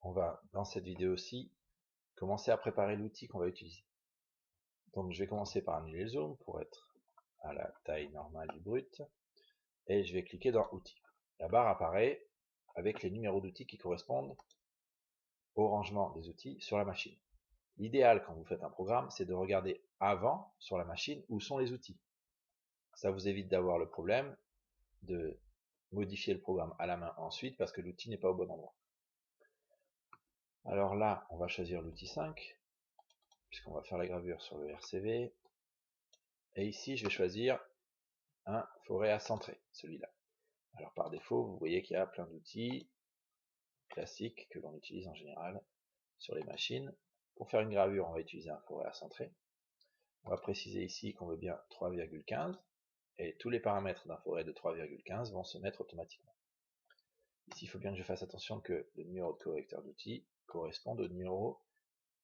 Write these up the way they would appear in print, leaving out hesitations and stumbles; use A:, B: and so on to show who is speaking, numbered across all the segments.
A: on va, dans cette vidéo-ci, commencer à préparer l'outil qu'on va utiliser. Donc je vais commencer par annuler le zoom pour être à la taille normale du brut, et je vais cliquer dans Outils. La barre apparaît avec les numéros d'outils qui correspondent au rangement des outils sur la machine. L'idéal quand vous faites un programme, c'est de regarder avant sur la machine où sont les outils. Ça vous évite d'avoir le problème de modifier le programme à la main ensuite parce que l'outil n'est pas au bon endroit. Alors là, on va choisir l'outil 5, puisqu'on va faire la gravure sur le RCV. Et ici, je vais choisir un forêt à centrer, celui-là. Alors par défaut, vous voyez qu'il y a plein d'outils classiques que l'on utilise en général sur les machines. Pour faire une gravure, on va utiliser un forêt à centrer. On va préciser ici qu'on veut bien 3,15 et tous les paramètres d'un forêt de 3,15 vont se mettre automatiquement. Ici, il faut bien que je fasse attention que le numéro de correcteur d'outils corresponde au numéro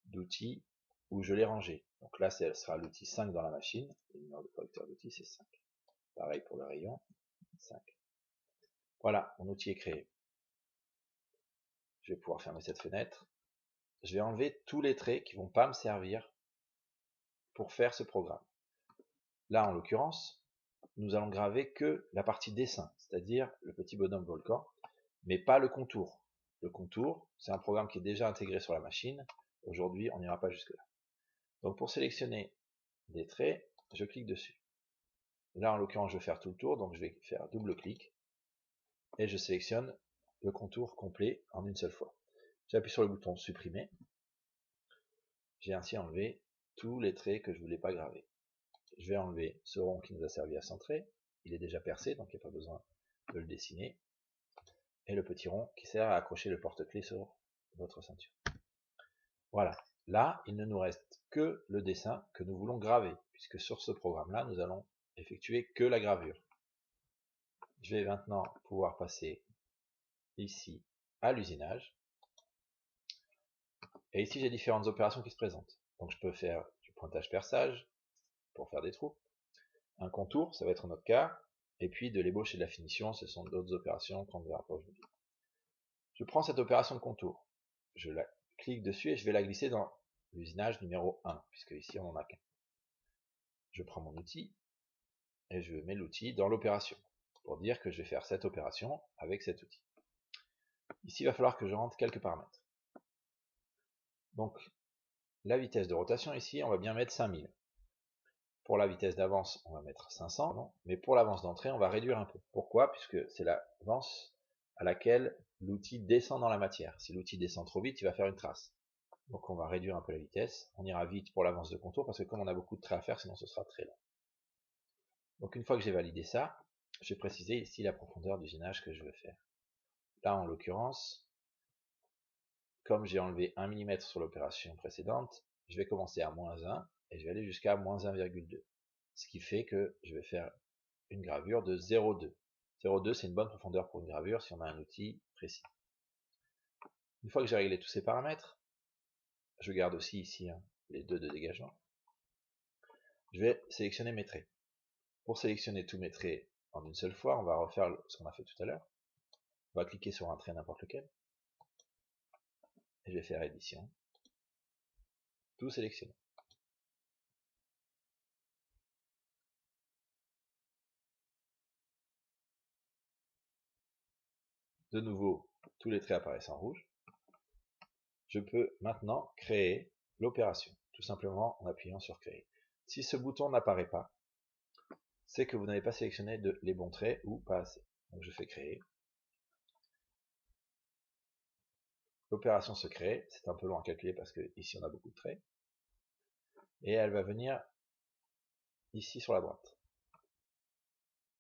A: d'outils où je l'ai rangé. Donc là, ce sera l'outil 5 dans la machine. Le numéro de correcteur d'outils, c'est 5. Pareil pour le rayon, 5. Voilà, mon outil est créé. Je vais pouvoir fermer cette fenêtre. Je vais enlever tous les traits qui ne vont pas me servir pour faire ce programme. Là, en l'occurrence, nous allons graver que la partie dessin, c'est-à-dire le petit bonhomme volcan, mais pas le contour. Le contour, c'est un programme qui est déjà intégré sur la machine. Aujourd'hui, on n'ira pas jusque-là. Donc pour sélectionner des traits, je clique dessus. Là, en l'occurrence, je vais faire tout le tour, donc je vais faire double-clic, et je sélectionne le contour complet en une seule fois. J'appuie sur le bouton supprimer. J'ai ainsi enlevé tous les traits que je ne voulais pas graver. Je vais enlever ce rond qui nous a servi à centrer. Il est déjà percé, donc il n'y a pas besoin de le dessiner. Et le petit rond qui sert à accrocher le porte-clés sur votre ceinture. Voilà. Là, il ne nous reste que le dessin que nous voulons graver, puisque sur ce programme-là, nous allons effectuer que la gravure. Je vais maintenant pouvoir passer ici à l'usinage. Et ici, j'ai différentes opérations qui se présentent. Donc je peux faire du pointage-perçage pour faire des trous. Un contour, ça va être notre cas. Et puis de l'ébauche et de la finition, ce sont d'autres opérations qu'on ne verra pas aujourd'hui. Je prends cette opération de contour. Je la clique dessus et je vais la glisser dans l'usinage numéro 1, puisque ici on n'en a qu'un. Je prends mon outil et je mets l'outil dans l'opération, pour dire que je vais faire cette opération avec cet outil. Ici, il va falloir que je rentre quelques paramètres. Donc, la vitesse de rotation, ici, on va bien mettre 5000. Pour la vitesse d'avance, on va mettre 500, mais pour l'avance d'entrée, on va réduire un peu. Pourquoi? Puisque c'est l'avance à laquelle l'outil descend dans la matière. Si l'outil descend trop vite, il va faire une trace. Donc on va réduire un peu la vitesse. On ira vite pour l'avance de contour, parce que comme on a beaucoup de traits à faire, sinon ce sera très long. Donc une fois que j'ai validé ça, je vais préciser ici la profondeur d'usinage que je veux faire. Là, en l'occurrence, comme j'ai enlevé 1 mm sur l'opération précédente, je vais commencer à -1 et je vais aller jusqu'à -1,2. Ce qui fait que je vais faire une gravure de 0,2. 0,2, c'est une bonne profondeur pour une gravure si on a un outil précis. Une fois que j'ai réglé tous ces paramètres, je garde aussi ici les 2 de dégagement. Je vais sélectionner mes traits. Pour sélectionner tous mes traits en une seule fois, on va refaire ce qu'on a fait tout à l'heure. On va cliquer sur un trait n'importe lequel. Et je vais faire édition. Tout sélectionner. De nouveau, tous les traits apparaissent en rouge. Je peux maintenant créer l'opération, tout simplement en appuyant sur créer. Si ce bouton n'apparaît pas, c'est que vous n'avez pas sélectionné les bons traits ou pas assez. Donc je fais créer. L'opération se crée, c'est un peu long à calculer parce que ici on a beaucoup de traits. Et elle va venir ici sur la droite.